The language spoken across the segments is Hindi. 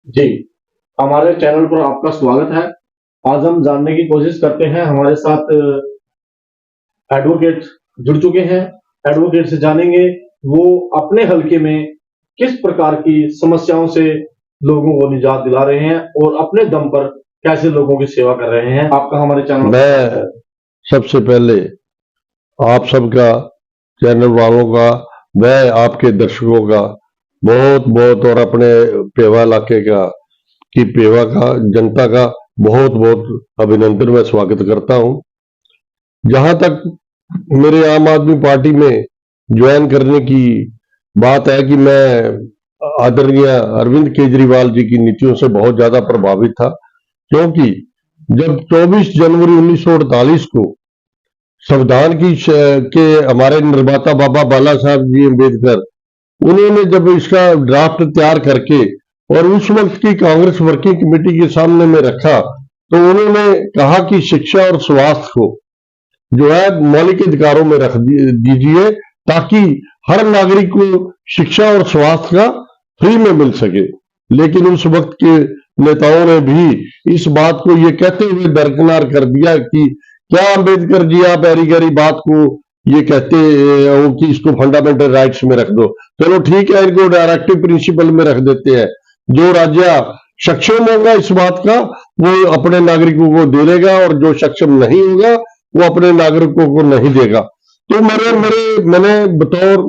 जी, हमारे चैनल पर आपका स्वागत है। आज हम जानने की कोशिश करते हैं, हमारे साथ एडवोकेट जुड़ चुके हैं। एडवोकेट से जानेंगे वो अपने हलके में किस प्रकार की समस्याओं से लोगों को निजात दिला रहे हैं और अपने दम पर कैसे लोगों की सेवा कर रहे हैं। आपका हमारे चैनल मैं सबसे पहले आप सबका, चैनल वालों का, मैं आपके दर्शकों का बहुत बहुत और अपने पेवा इलाके का की पेवा का जनता का बहुत बहुत अभिनंदन में स्वागत करता हूं। जहां तक मेरे आम आदमी पार्टी में ज्वाइन करने की बात है कि मैं आदरणीय अरविंद केजरीवाल जी की नीतियों से बहुत ज्यादा प्रभावित था, क्योंकि जब 24 जनवरी 1948 को संविधान के हमारे निर्माता बाबा बाला साहब जी अम्बेडकर, उन्होंने जब इसका ड्राफ्ट तैयार करके और उस वक्त की कांग्रेस वर्किंग कमेटी के सामने में रखा, तो उन्होंने कहा कि शिक्षा और स्वास्थ्य को जो है मौलिक अधिकारों में रख दीजिए, ताकि हर नागरिक को शिक्षा और स्वास्थ्य का फ्री में मिल सके। लेकिन उस वक्त के नेताओं ने भी इस बात को ये कहते हुए दरकिनार कर दिया कि क्या अंबेडकर जी आप ऐरी गैरी बात को ये कहते हो कि इसको फंडामेंटल राइट्स में रख दो। चलो ठीक है, इनको डायरेक्टिव प्रिंसिपल में रख देते हैं। जो राज्य सक्षम होगा इस बात का, वो अपने नागरिकों को दे देगा, और जो सक्षम नहीं होगा वो अपने नागरिकों को नहीं देगा। तो मैंने बतौर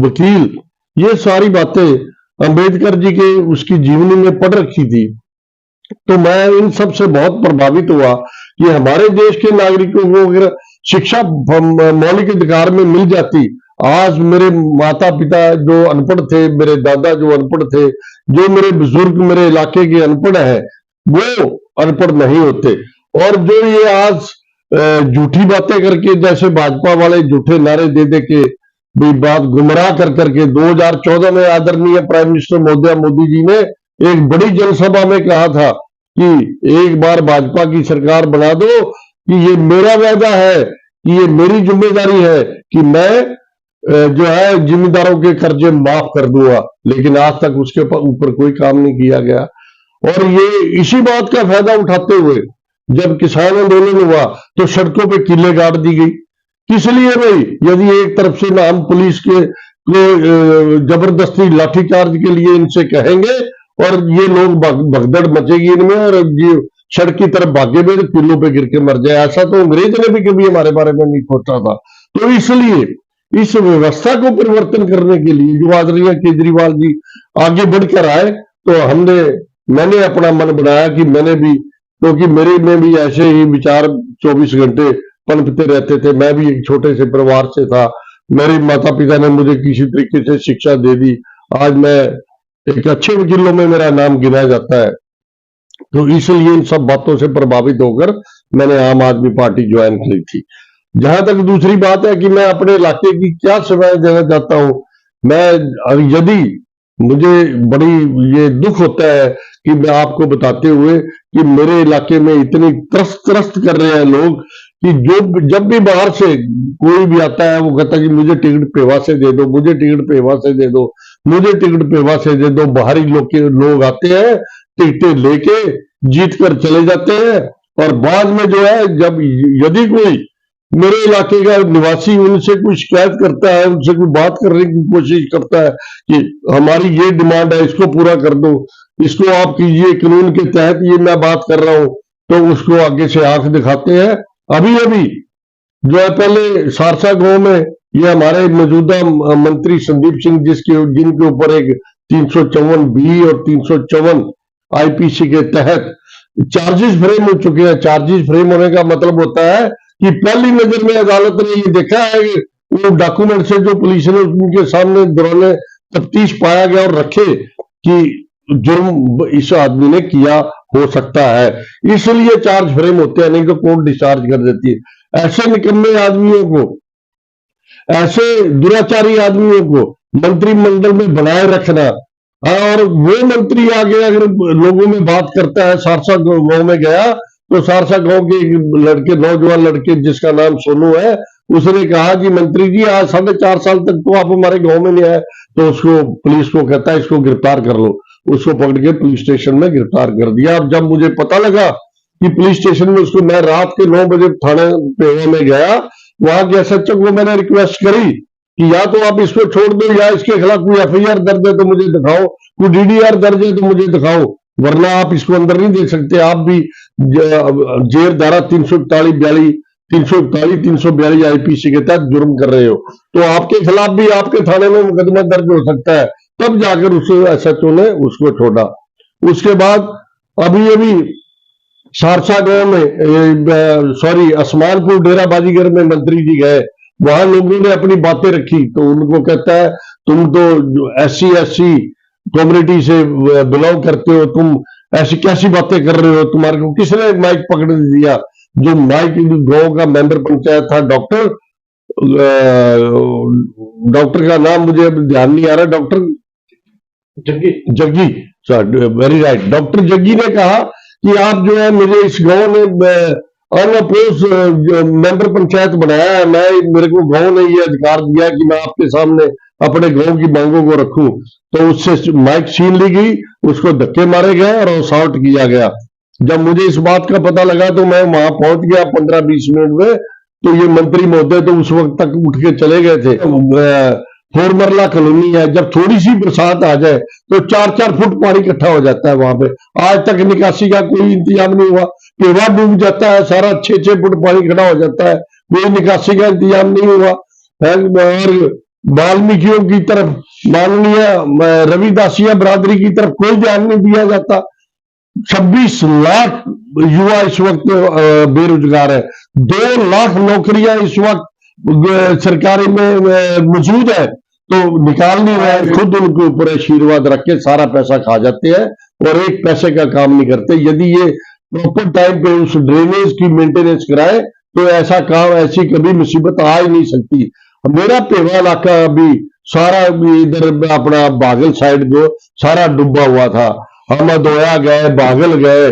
वकील ये सारी बातें अंबेडकर जी के उसकी जीवनी में पढ़ रखी थी। तो मैं इन सब से बहुत प्रभावित हुआ कि हमारे देश के नागरिकों को अगर शिक्षा मौलिक अधिकार में मिल जाती, आज मेरे माता पिता जो अनपढ़ थे, मेरे दादा जो अनपढ़ थे, जो मेरे बुजुर्ग मेरे इलाके के अनपढ़ है, वो अनपढ़ नहीं होते। और जो ये आज झूठी बातें करके, जैसे भाजपा वाले झूठे नारे दे दे के भी बात गुमराह कर करके 2014 में आदरणीय प्राइम मिनिस्टर मोदी जी ने एक बड़ी जनसभा में कहा था कि एक बार भाजपा की सरकार बना दो, कि ये मेरा वादा है, कि ये मेरी जिम्मेदारी है कि मैं जो है जिम्मेदारों के कर्जे माफ कर दूंगा। लेकिन आज तक उसके ऊपर कोई काम नहीं किया गया। और ये इसी बात का फायदा उठाते हुए जब किसान आंदोलन हुआ तो सड़कों पे किले गाड़ दी गई। किस लिए भाई? यदि एक तरफ से हम पुलिस के जबरदस्ती लाठीचार्ज के लिए इनसे कहेंगे और ये लोग भगदड़ मचेगी इनमें, और ये सड़क की तरफ भागे में किलों पे गिर के मर जाए, ऐसा तो अंग्रेज ने भी कभी हमारे बारे में नहीं सोचा था। तो इसलिए इस व्यवस्था को परिवर्तन करने के लिए जो आदरणीय केजरीवाल जी आगे बढ़कर आए, तो मैंने अपना मन बनाया कि मैंने भी, क्योंकि मेरे में भी ऐसे ही विचार 24 घंटे पनपते रहते थे। मैं भी एक छोटे से परिवार से था, मेरे माता पिता ने मुझे किसी तरीके से शिक्षा दे दी, आज मैं एक अच्छे वकीलों में मेरा नाम गिना जाता है। तो इसलिए इन सब बातों से प्रभावित होकर मैंने आम आदमी पार्टी ज्वाइन की थी। जहां तक दूसरी बात है कि मैं अपने इलाके की क्या सेवाएं देना चाहता हूं, मैं यदि मुझे बड़ी ये दुख होता है कि मैं आपको बताते हुए कि मेरे इलाके में इतनी त्रस्त कर रहे हैं लोग कि जो जब भी बाहर से कोई भी आता है वो कहता है कि मुझे टिकट पेवा से दे दो, मुझे टिकट पेवा से दे दो, मुझे टिकट पेवा से दे दो। बाहरी लोग आते हैं, टिकटें लेके जीत कर चले जाते हैं, और बाद में जो है जब यदि कोई मेरे इलाके का निवासी उनसे कोई शिकायत करता है, उनसे कोई बात करने की कोशिश करता है कि हमारी ये डिमांड है, इसको पूरा कर दो, इसको आप कीजिए, कानून के तहत ये मैं बात कर रहा हूं, तो उसको आगे से आंख दिखाते हैं। अभी अभी जो है, पहले सारसा गांव में ये हमारे मौजूदा मंत्री संदीप सिंह जिनके ऊपर एक 354 बी और 354 आईपीसी के तहत चार्जेस फ्रेम हो चुके हैं। चार्जेस फ्रेम होने का मतलब होता है कि पहली नजर में अदालत ने ये देखा है कि वो डॉक्यूमेंट से जो पुलिस ने उनके सामने दौरान तफ्तीश पाया गया और रखे कि जुर्म इस आदमी ने किया हो सकता है, इसलिए चार्ज फ्रेम होते हैं, नहीं तो कोर्ट डिस्चार्ज कर देती है। ऐसे निकम्मे आदमियों को, ऐसे दुराचारी आदमियों को मंत्रिमंडल में बनाए रखना, और वो मंत्री आगे अगर लोगों में बात करता है, सारसा गांव में गया तो सारसा गांव के लड़के, नौजवान लड़के जिसका नाम सोनू है, उसने कहा कि मंत्री जी आज 4.5 साल तक तो आप हमारे गांव में नहीं आए, तो उसको पुलिस को कहता है इसको गिरफ्तार कर लो। उसको पकड़ के पुलिस स्टेशन में गिरफ्तार कर दिया। अब जब मुझे पता लगा कि पुलिस स्टेशन में उसको, मैं रात के 9 बजे थाने पेवा में गया, वहां के एसएचओ को मैंने रिक्वेस्ट करी कि या तो आप इसको छोड़ दो या इसके खिलाफ कोई एफआईआर दर्ज है तो मुझे दिखाओ, कोई डीडीआर दर्ज है तो मुझे दिखाओ, वरना आप इसको अंदर नहीं दे सकते। आप भी जेर धारा 342 आईपीसी के तहत जुर्म कर रहे हो, तो आपके खिलाफ भी आपके थाने में मुकदमा दर्ज हो सकता है। तब जाकर उस एसएचओ ने उसको छोड़ा। उसके बाद अभी सारसा गांव में, सॉरी, असमानपुर डेरा बाजीगर में मंत्री जी गए, वहां लोगों ने अपनी बातें रखी, तो उनको कहता है तुम तो SC कम्युनिटी से बिलोंग करते हो, तुम ऐसी कैसी बातें कर रहे हो, तुम्हारे को किसने माइक पकड़ दिया? जो माइक गांव का मेंबर पंचायत था, डॉक्टर का नाम मुझे ध्यान नहीं आ रहा, doctor Jaggi, very right, doctor Jaggi ने कहा कि आप जो है मुझे इस गांव ने अनअपोज मेंबर पंचायत बनाया है, मेरे को गांव ने ये अधिकार दिया कि मैं आपके सामने अपने गांव की मांगों को रखूं। तो उससे माइक छीन ली गई, उसको धक्के मारे गए और असॉल्ट किया गया। जब मुझे इस बात का पता लगा तो मैं वहां पहुंच गया 15-20 मिनट में। तो ये मंत्री महोदय तो उस वक्त तक उठ के चले गए थे। फोरमरला कॉलोनी है, जब थोड़ी सी बरसात आ जाए तो 4-4 फुट पानी इकट्ठा हो जाता है वहां पे। आज तक निकासी का कोई इंतजाम नहीं हुआ, पेवा डूब जाता है, सारा 6-6 फुट पानी खड़ा हो जाता है, कोई निकासी का इंतजाम नहीं हुआ। और वाल्मीकियों की तरफ, माननीय रविदासिया बरादरी की तरफ कोई ध्यान नहीं दिया जाता। 26 लाख युवा इस वक्त बेरोजगार है, 2 लाख नौकरियां इस वक्त सरकारी में मौजूद है, तो निकाल नहीं रहे। खुद उनके ऊपर आशीर्वाद रख के सारा पैसा खा जाते हैं और एक पैसे का काम नहीं करते। यदि ये प्रॉपर टाइम पे उस ड्रेनेज की मेंटेनेंस कराए तो ऐसा काम, ऐसी कभी मुसीबत आ ही नहीं सकती। मेरा पेवा इलाका अभी सारा इधर अपना बागल साइड को सारा डूबा हुआ था, हम अदोया गए, बागल गए,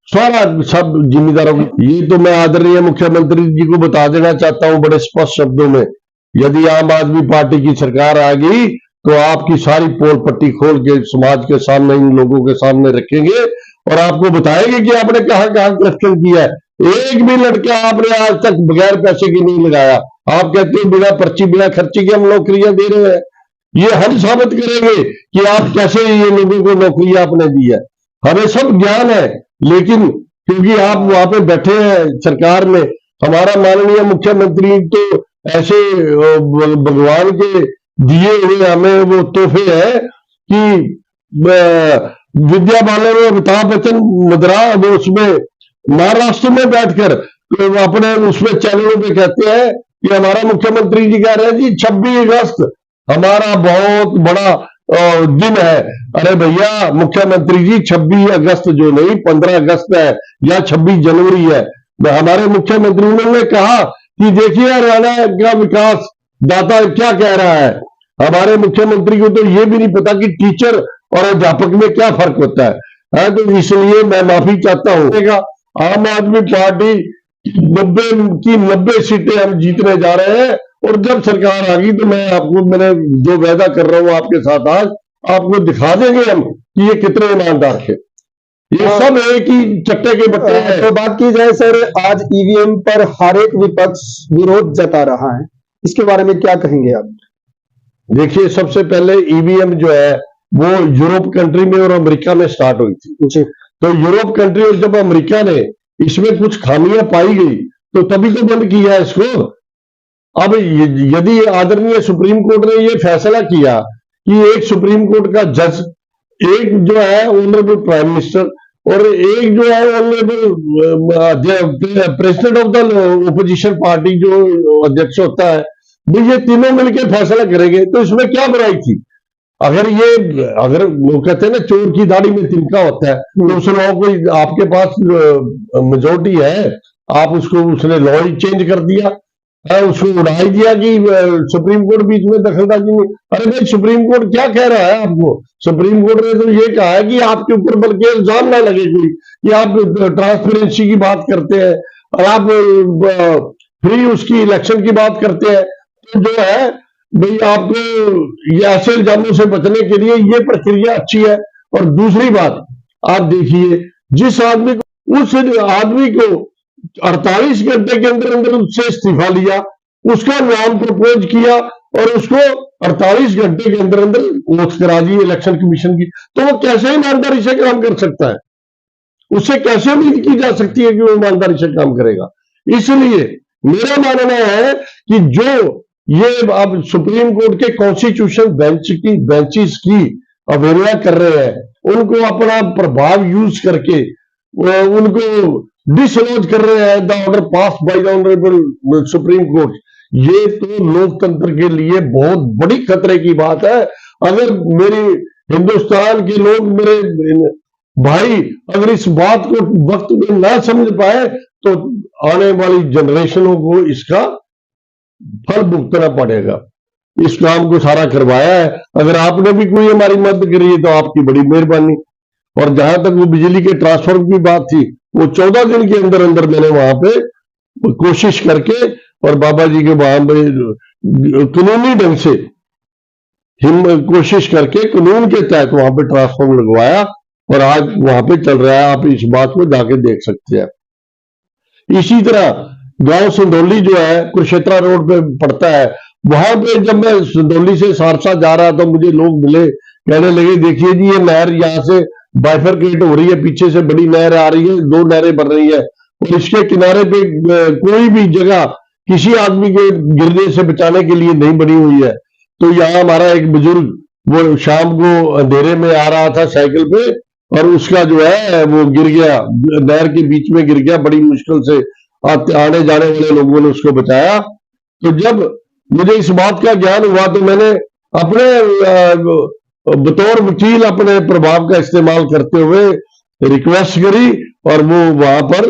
सारा सब जिम्मेदारों की। ये तो मैं आदरणीय मुख्यमंत्री जी को बता देना चाहता हूं बड़े स्पष्ट शब्दों में, यदि आम आदमी पार्टी की सरकार आ गई तो आपकी सारी पोल पट्टी खोल के समाज के सामने, इन लोगों के सामने रखेंगे और आपको बताएंगे कि आपने कहां कहां करप्शन किया है। एक भी लड़का आपने आज तक बगैर पैसे के नहीं लगाया। आप कहते हो बिना पर्ची बिना खर्ची के हम नौकरियां दे रहे हैं, ये हम साबित करेंगे कि आप कैसे ये लोगों को नौकरियां आपने दी है। हमें सब ज्ञान है, लेकिन क्योंकि आप वहां पे बैठे हैं सरकार में, हमारा माननीय मुख्यमंत्री तो ऐसे भगवान के दिए हुए हमें वो तोहफे हैं कि विद्या बालन में अमिताभ बच्चन मद्रा, वो उसमें महाराष्ट्र में बैठकर तो अपने उसमें चैनलों पे कहते हैं कि हमारा मुख्यमंत्री जी कह रहे हैं जी 26 अगस्त हमारा बहुत बड़ा दिन है। अरे भैया मुख्यमंत्री जी, 26 अगस्त जो नहीं 15 अगस्त है या 26 जनवरी है। हमारे मुख्यमंत्री ने कहा कि देखिए हरियाणा का विकास दाता क्या कह रहा है। हमारे मुख्यमंत्री को तो ये भी नहीं पता कि टीचर और अध्यापक में क्या फर्क होता है। तो इसलिए मैं माफी चाहता हूं। आम आदमी पार्टी 90 सीटें हम जीतने जा रहे हैं और जब सरकार आ गई तो मैं आपको, मैंने जो वायदा कर रहा हूं आपके साथ, आज आपको दिखा देंगे हम कि ये कितने ईमानदार थे। ये सब एक ही चट्टे के बट्टे हैं। तो बात की जाए सर, आज ईवीएम पर हर एक विपक्ष विरोध जता रहा है, इसके बारे में क्या कहेंगे आप? देखिए, सबसे पहले ईवीएम जो है वो यूरोप कंट्री में और अमेरिका में स्टार्ट हुई थी जी। तो यूरोप कंट्री और जब अमेरिका ने इसमें कुछ खामियां पाई गई तो तभी तो बंद किया इसको। अब यदि आदरणीय सुप्रीम कोर्ट ने यह फैसला किया कि एक सुप्रीम कोर्ट का जज, एक जो है ऑनरेबल प्राइम मिनिस्टर और एक जो है honourable president of the opposition party जो अध्यक्ष होता है, ये तीनों मिलकर फैसला करेंगे तो इसमें क्या बुराई थी। अगर वो कहते हैं ना चोर की दाढ़ी में तिनका होता है, तो उस लॉ को आपके पास मेजोरिटी है, आप उसको, उसने लॉ ही चेंज कर दिया, उसको उड़ाई दिया कि सुप्रीम कोर्ट बीच में दखलंदाजी नहीं। अरे भाई, सुप्रीम कोर्ट क्या कह रहा है आपको? सुप्रीम कोर्ट ने तो ये कहा है कि आपके ऊपर बल्कि इल्जाम ना लगे कोई कि आप ट्रांसपेरेंसी की बात करते हैं और आप फ्री उसकी इलेक्शन की बात करते हैं। तो जो है भाई, आपको ये ऐसे इल्जामों से बचने के लिए ये प्रक्रिया अच्छी है। और दूसरी बात आप देखिए, जिस आदमी को, उस आदमी को 48 घंटे के अंदर अंदर उससे इस्तीफा लिया, उसका नाम प्रपोज किया और उसको 48 घंटे के अंदर अंदर ओथ करा दी इलेक्शन कमीशन की, तो वो कैसे ईमानदारी से काम कर सकता है? उससे कैसे उम्मीद की जा सकती है कि वो ईमानदारी से काम करेगा? इसलिए मेरा मानना है कि जो ये अब सुप्रीम कोर्ट के कॉन्स्टिट्यूशन बेंचेस की अवहेलना कर रहे हैं, उनको अपना प्रभाव यूज करके उनको डिसलॉज कर रहे हैं the order pass by the honourable supreme court, ये तो लोकतंत्र के लिए बहुत बड़ी खतरे की बात है। अगर मेरी हिंदुस्तान के लोग, मेरे भाई, अगर इस बात को वक्त में ना समझ पाए तो आने वाली जनरेशनों को इसका फल भुगतना पड़ेगा। इस काम को सारा करवाया है, अगर आपने भी कोई हमारी मदद करी है तो आपकी बड़ी मेहरबानी। और जहां तक वो बिजली के ट्रांसफर की बात थी, वो 14 दिन के अंदर अंदर मैंने वहां पे कोशिश करके और बाबा जी के वहां पे कानूनी ढंग से कोशिश करके कानून के तहत वहां पे ट्रांसफॉर्म लगवाया और आज वहां पे चल रहा है। आप इस बात को जाके देख सकते हैं। इसी तरह गांव संदौली जो है, कुरुक्षेत्रा रोड पे पड़ता है, वहां पे जब मैं संदौली से सहरसा जा रहा था, मुझे लोग मिले, कहने लगे देखिए जी ये नहर यहाँ से बाइफरकेट हो रही है, पीछे से बड़ी नहर आ रही है, 2 नहरें बन रही है और इसके किनारे पे कोई भी जगह किसी आदमी के गिरने से बचाने के लिए नहीं बनी हुई है। तो यहाँ हमारा एक बुजुर्ग वो शाम को अंधेरे में आ रहा था साइकिल पे और उसका जो है वो गिर गया, नहर के बीच में गिर गया, बड़ी मुश्किल से आने जाने वाले लोगों ने उसको बचाया। तो जब मुझे इस बात का ज्ञान हुआ तो मैंने अपने बतौर वकील अपने प्रभाव का इस्तेमाल करते हुए रिक्वेस्ट करी और वो वहां पर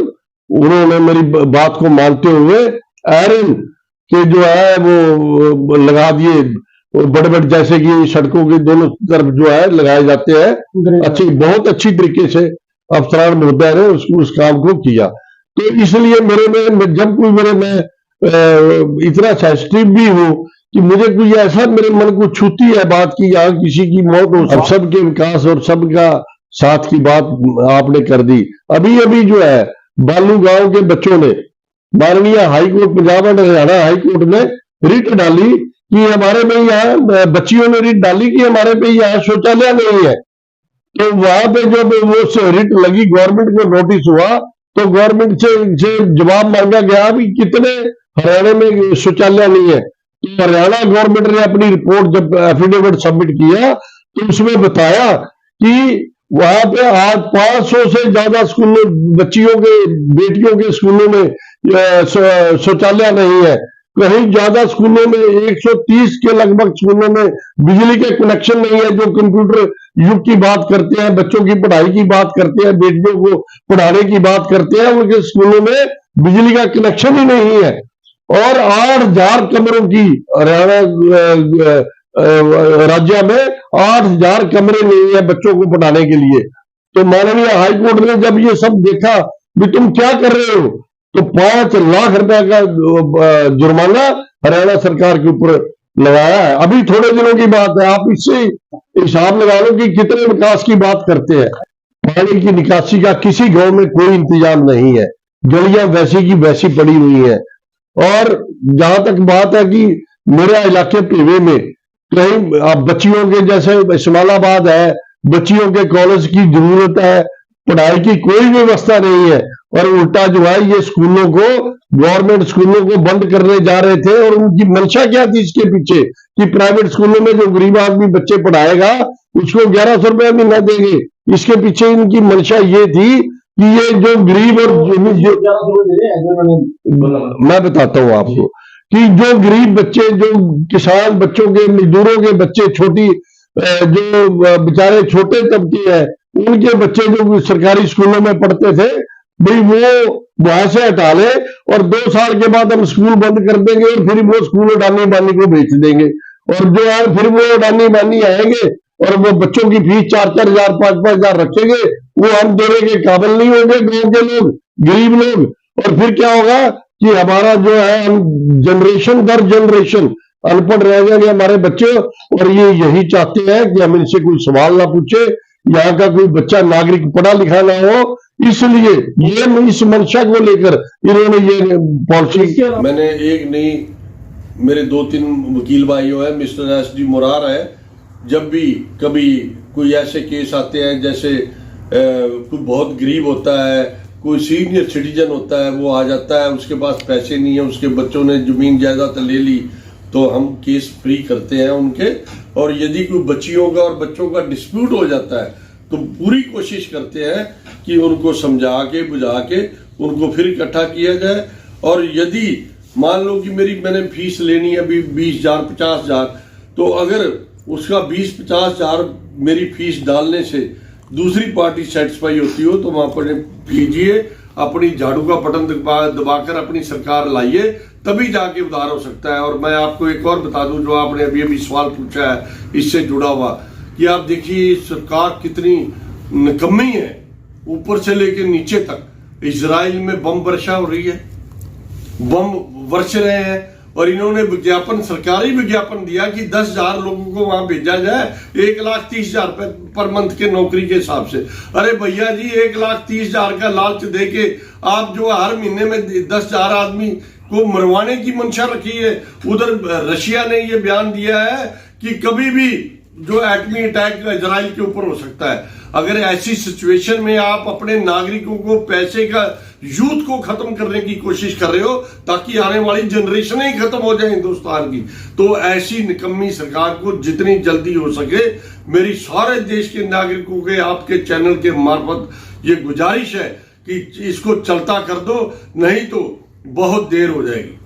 उन्होंने मेरी बात को मानते हुए आयरन के जो है वो लगा दिए, बड़े बड़े जैसे कि सड़कों के दोनों तरफ जो है लगाए जाते हैं, अच्छी बहुत अच्छी तरीके से अफसरान महोदय ने उस काम को किया। तो इसलिए मेरे में जब कोई मैं इतना सेंसिटिव भी हूं कि मुझे कोई ऐसा मेरे मन को छूती है बात की यहाँ किसी की मौत हो, अब सबके विकास और सबका साथ की बात आपने कर दी। अभी अभी जो है बालू गांव के बच्चों ने माननीय high court, Punjab and Haryana high court में रिट डाली कि हमारे में यहाँ, बच्चियों ने रिट डाली कि हमारे पे यहाँ शौचालय नहीं है। तो वहां पे जब वो रिट लगी, गवर्नमेंट को नोटिस हुआ तो गवर्नमेंट से जवाब मांगा गया कि कितने हरियाणा में शौचालय नहीं है। तो हरियाणा गवर्नमेंट ने अपनी रिपोर्ट जब एफिडेविट सबमिट किया तो उसमें बताया कि वहां पे आज 500 से ज्यादा स्कूलों, बच्चियों के, बेटियों के स्कूलों में शौचालय नहीं है। कहीं ज्यादा स्कूलों में 130 के लगभग स्कूलों में बिजली के कनेक्शन नहीं है। जो कंप्यूटर युग की बात करते हैं, बच्चों की पढ़ाई की बात करते हैं, बेटियों को पढ़ाने की बात करते हैं, उनके स्कूलों में बिजली का कनेक्शन ही नहीं है। और 8000 कमरों की हरियाणा राज्य में 8000 कमरे नहीं है बच्चों को पढ़ाने के लिए। तो माननीय हाईकोर्ट ने जब ये सब देखा भी तुम क्या कर रहे हो, तो 5 लाख रुपए का जुर्माना हरियाणा सरकार के ऊपर लगाया है। अभी थोड़े दिनों की बात है, आप इससे हिसाब लगा लो कि कितने विकास की बात करते हैं। पानी की निकासी का किसी गांव में कोई इंतजाम नहीं है, गलियां वैसी की वैसी पड़ी हुई है। और जहां तक बात है कि मेरे इलाके पेवे में कहीं आप बच्चियों के, जैसे इस्माइलाबाद है, बच्चियों के कॉलेज की जरूरत है, पढ़ाई की कोई व्यवस्था नहीं है। और उल्टा जो है ये स्कूलों को, गवर्नमेंट स्कूलों को बंद करने जा रहे थे। और उनकी मंशा क्या थी इसके पीछे कि प्राइवेट स्कूलों में जो गरीब आदमी बच्चे पढ़ाएगा उसको 1100 रुपया महीना देंगे। इसके पीछे इनकी मंशा ये थी कि ये जो गरीब और मैं बताता हूं आपको कि जो गरीब बच्चे, जो किसान बच्चों के, मजदूरों के बच्चे, छोटी जो बेचारे छोटे तबके हैं, उनके बच्चे जो सरकारी स्कूलों में पढ़ते थे, भाई वो वहां से हटा ले और 2 साल के बाद हम स्कूल बंद कर देंगे और फिर वो स्कूल अडानी बानी को बेच देंगे। और जो है फिर वो अडानी बानी आएंगे और वो बच्चों की फीस 4-4 हजार 5-5 हजार रखेंगे, वो हम देने के काबिल नहीं होंगे गांव के लोग, गरीब लोग। और फिर क्या होगा कि हमारा जो है, हम जनरेशन दर जनरेशन अनपढ़ रह जाएंगे हमारे बच्चे। और ये यही चाहते हैं कि हम इनसे कोई सवाल ना पूछे, यहाँ का कोई बच्चा नागरिक पढ़ा लिखा ना हो, इसलिए ये इस मंशा को लेकर इन्होंने ये पॉलिसी। मैंने एक नहीं, मेरे 2-3 वकील भाइयों है, मिस्टर SD मुरार है, जब भी कभी कोई ऐसे केस आते हैं, जैसे कोई बहुत गरीब होता है, कोई सीनियर सिटीजन होता है, वो आ जाता है, उसके पास पैसे नहीं है, उसके बच्चों ने जमीन जायदाद ले ली, तो हम केस फ्री करते हैं उनके। और यदि कोई बच्चियों का और बच्चों का डिस्प्यूट हो जाता है तो पूरी कोशिश करते हैं कि उनको समझा के बुझा के उनको फिर इकट्ठा किया जाए। और यदि मान लो कि मैंने फीस लेनी है अभी 20,000 50,000, तो अगर उसका 20-50 हजार मेरी फीस डालने से दूसरी पार्टी सेटिस्फाई होती हो तो वहां पर कीजिए, अपनी झाड़ू का बटन दबाकर अपनी सरकार लाइए, तभी जाके उधार हो सकता है। और मैं आपको एक और बता दूं, जो आपने अभी अभी सवाल पूछा है इससे जुड़ा हुआ, कि आप देखिए सरकार कितनी निकम्मी है, ऊपर से लेकर नीचे तक। इजराइल में बम वर्षा हो रही है, बम वर्ष रहे हैं, और इन्होंने विज्ञापन, सरकारी विज्ञापन दिया कि 10,000 लोगों को वहां भेजा जाए 1,30,000 पर मंथ के नौकरी के हिसाब से। अरे भैया जी, 1,30,000 का लालच देके आप जो हर महीने में 10,000 आदमी को मरवाने की मंशा रखी है। उधर रशिया ने ये बयान दिया है कि कभी भी जो एटमी अटैक इजराइल के ऊपर हो सकता है। अगर ऐसी सिचुएशन में आप अपने नागरिकों को, पैसे का, यूथ को खत्म करने की कोशिश कर रहे हो ताकि आने वाली जनरेशन ही खत्म हो जाए हिंदुस्तान की, तो ऐसी निकम्मी सरकार को जितनी जल्दी हो सके, मेरी सारे देश के नागरिकों के आपके चैनल के मार्फत ये गुजारिश है कि इसको चलता कर दो, नहीं तो बहुत देर हो जाएगी।